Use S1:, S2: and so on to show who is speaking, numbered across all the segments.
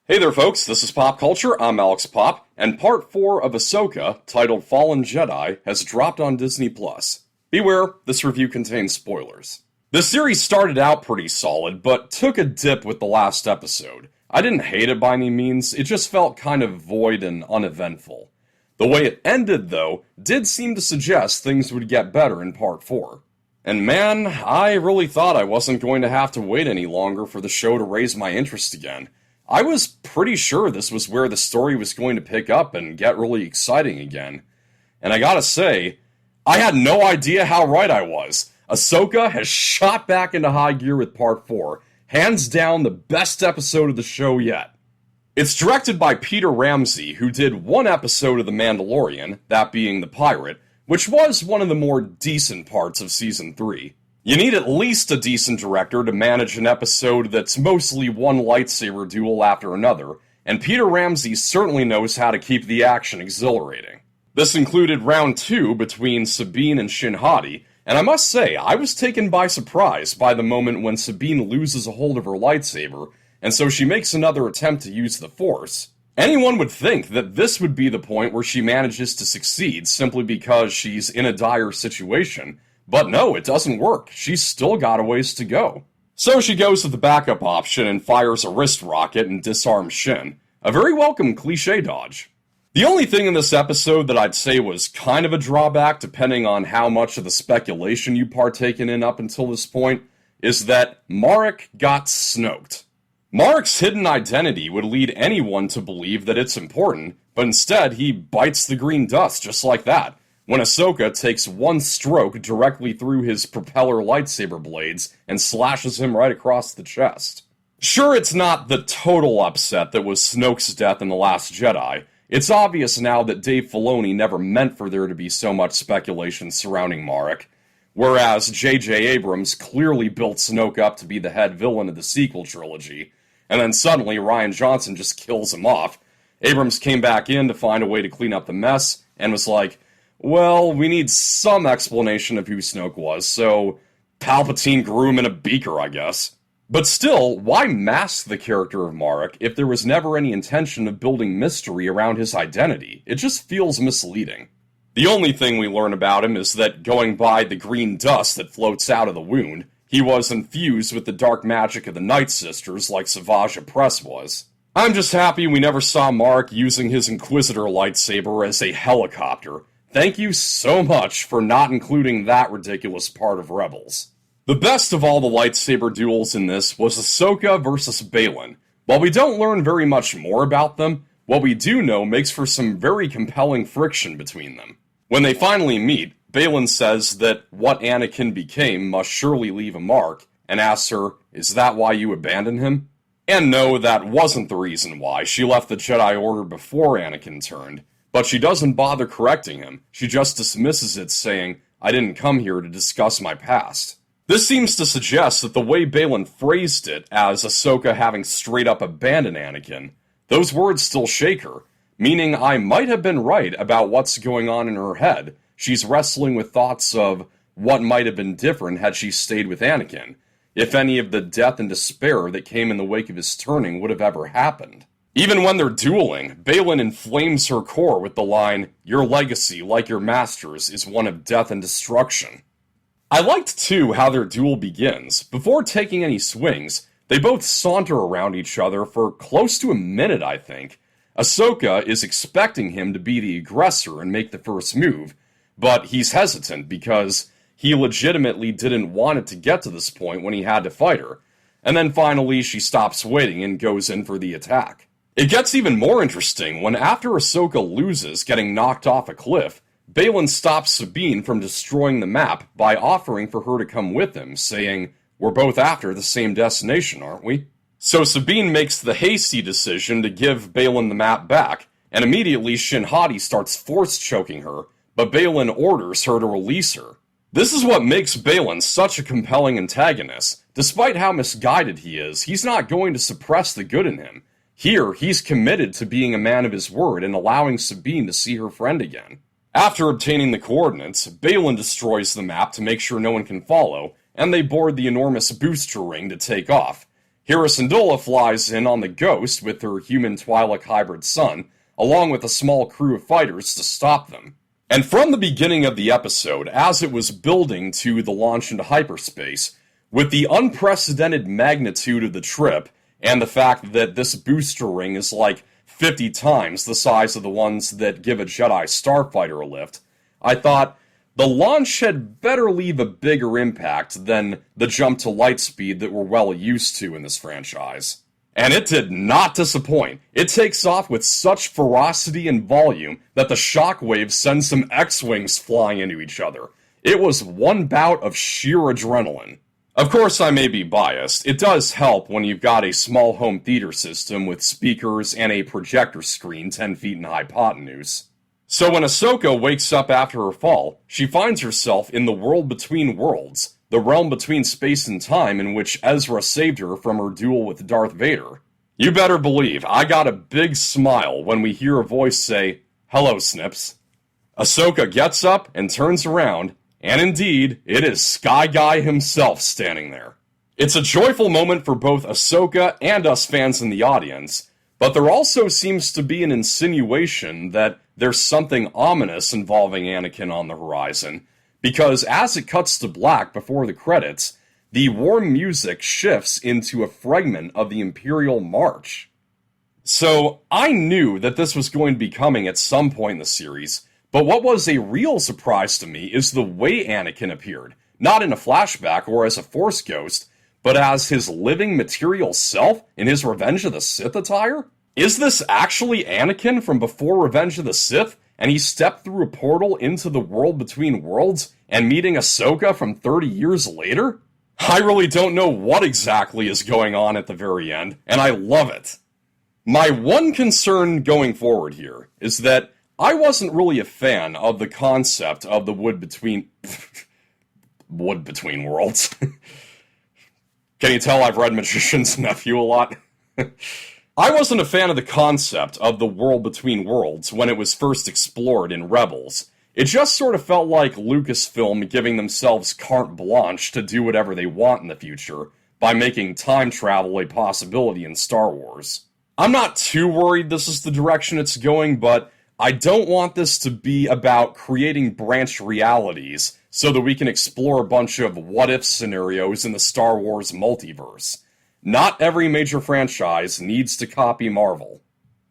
S1: Hey there, folks, this is Pop Culture, I'm Alex Pop, and Part 4 of Ahsoka, titled Fallen Jedi, has dropped on Disney+. Beware, this review contains spoilers. The series started out pretty solid, but took a dip with the last episode. I didn't hate it by any means, it just felt kind of void and uneventful. The way it ended, though, did seem to suggest things would get better in Part 4. And man, I really thought I wasn't going to have to wait any longer for the show to raise my interest again. I was pretty sure this was where the story was going to pick up and get really exciting again. And I gotta say, I had no idea how right I was. Ahsoka has shot back into high gear with Part 4. Hands down the best episode of the show yet. It's directed by Peter Ramsey, who did one episode of The Mandalorian, that being The Pirate, which was one of the more decent parts of Season 3. You need at least a decent director to manage an episode that's mostly one lightsaber duel after another, and Peter Ramsey certainly knows how to keep the action exhilarating. This included round 2 between Sabine and Shin Hati, and I must say, I was taken by surprise by the moment when Sabine loses a hold of her lightsaber, and so she makes another attempt to use the Force. Anyone would think that this would be the point where she manages to succeed simply because she's in a dire situation, but no, it doesn't work. She's still got a ways to go. So she goes with the backup option and fires a wrist rocket and disarms Shin. A very welcome cliche dodge. The only thing in this episode that I'd say was kind of a drawback, depending on how much of the speculation you've partaken in up until this point, is that Marek got Snoked. Marek's hidden identity would lead anyone to believe that it's important, but instead he bites the green dust just like that, when Ahsoka takes one stroke directly through his propeller lightsaber blades and slashes him right across the chest. Sure, it's not the total upset that was Snoke's death in The Last Jedi. It's obvious now that Dave Filoni never meant for there to be so much speculation surrounding Marek, whereas J.J. Abrams clearly built Snoke up to be the head villain of the sequel trilogy, and then suddenly Rian Johnson just kills him off. Abrams came back in to find a way to clean up the mess, and was like, well, we need some explanation of who Snoke was, so Palpatine grew him in a beaker, I guess. But still, why mask the character of Marek if there was never any intention of building mystery around his identity? It just feels misleading. The only thing we learn about him is that, going by the green dust that floats out of the wound, he was infused with the dark magic of the Night Sisters like Savage Opress was. I'm just happy we never saw Marek using his Inquisitor lightsaber as a helicopter. Thank you so much for not including that ridiculous part of Rebels. The best of all the lightsaber duels in this was Ahsoka versus Baylan. While we don't learn very much more about them, what we do know makes for some very compelling friction between them. When they finally meet, Baylan says that what Anakin became must surely leave a mark, and asks her, is that why you abandoned him? And no, that wasn't the reason why. She left the Jedi Order before Anakin turned. But she doesn't bother correcting him, she just dismisses it saying, I didn't come here to discuss my past. This seems to suggest that the way Baylan phrased it as Ahsoka having straight up abandoned Anakin, those words still shake her, meaning I might have been right about what's going on in her head. She's wrestling with thoughts of what might have been different had she stayed with Anakin, if any of the death and despair that came in the wake of his turning would have ever happened. Even when they're dueling, Baylan inflames her core with the line, your legacy, like your master's, is one of death and destruction. I liked, too, how their duel begins. Before taking any swings, they both saunter around each other for close to a minute, I think. Ahsoka is expecting him to be the aggressor and make the first move, but he's hesitant because he legitimately didn't want it to get to this point when he had to fight her. And then finally, she stops waiting and goes in for the attack. It gets even more interesting when after Ahsoka loses getting knocked off a cliff, Baylan stops Sabine from destroying the map by offering for her to come with him, saying, we're both after the same destination, aren't we? So Sabine makes the hasty decision to give Baylan the map back, and immediately Shin Hati starts force choking her, but Baylan orders her to release her. This is what makes Baylan such a compelling antagonist. Despite how misguided he is, he's not going to suppress the good in him. Here, he's committed to being a man of his word and allowing Sabine to see her friend again. After obtaining the coordinates, Baylan destroys the map to make sure no one can follow, and they board the enormous booster ring to take off. Hera Syndulla flies in on the Ghost with her human Twi'lek hybrid son, along with a small crew of fighters to stop them. And from the beginning of the episode, as it was building to the launch into hyperspace, with the unprecedented magnitude of the trip, and the fact that this booster ring is like 50 times the size of the ones that give a Jedi starfighter a lift, I thought, the launch had better leave a bigger impact than the jump to light speed that we're well used to in this franchise. And it did not disappoint. It takes off with such ferocity and volume that the shockwave sends some X-Wings flying into each other. It was one bout of sheer adrenaline. Of course, I may be biased. It does help when you've got a small home theater system with speakers and a projector screen 10 feet in hypotenuse. So when Ahsoka wakes up after her fall, she finds herself in the world between worlds, the realm between space and time in which Ezra saved her from her duel with Darth Vader. You better believe I got a big smile when we hear a voice say, "Hello, Snips." Ahsoka gets up and turns around, and indeed, it is Sky Guy himself standing there. It's a joyful moment for both Ahsoka and us fans in the audience, but there also seems to be an insinuation that there's something ominous involving Anakin on the horizon, because as it cuts to black before the credits, the warm music shifts into a fragment of the Imperial March. So, I knew that this was going to be coming at some point in the series, but what was a real surprise to me is the way Anakin appeared, not in a flashback or as a Force ghost, but as his living material self in his Revenge of the Sith attire? Is this actually Anakin from before Revenge of the Sith, and he stepped through a portal into the world between worlds and meeting Ahsoka from 30 years later? I really don't know what exactly is going on at the very end, and I love it. My one concern going forward here is that I wasn't really a fan of the concept of the wood between worlds. Can you tell I've read Magician's Nephew a lot? I wasn't a fan of the concept of the world between worlds when it was first explored in Rebels. It just sort of felt like Lucasfilm giving themselves carte blanche to do whatever they want in the future by making time travel a possibility in Star Wars. I'm not too worried this is the direction it's going, but I don't want this to be about creating branched realities so that we can explore a bunch of what-if scenarios in the Star Wars multiverse. Not every major franchise needs to copy Marvel.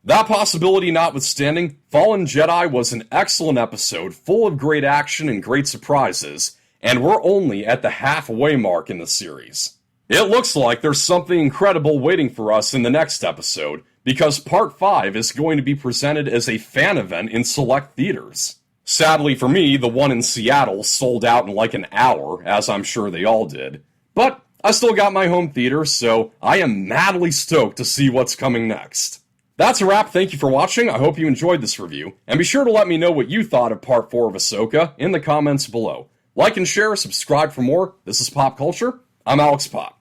S1: That possibility notwithstanding, Fallen Jedi was an excellent episode full of great action and great surprises, and we're only at the halfway mark in the series. It looks like there's something incredible waiting for us in the next episode, because Part 5 is going to be presented as a fan event in select theaters. Sadly for me, the one in Seattle sold out in like an hour, as I'm sure they all did. But I still got my home theater, so I am madly stoked to see what's coming next. That's a wrap, thank you for watching, I hope you enjoyed this review, and be sure to let me know what you thought of Part 4 of Ahsoka in the comments below. Like and share, subscribe for more. This is Pop Culture, I'm Alex Pop.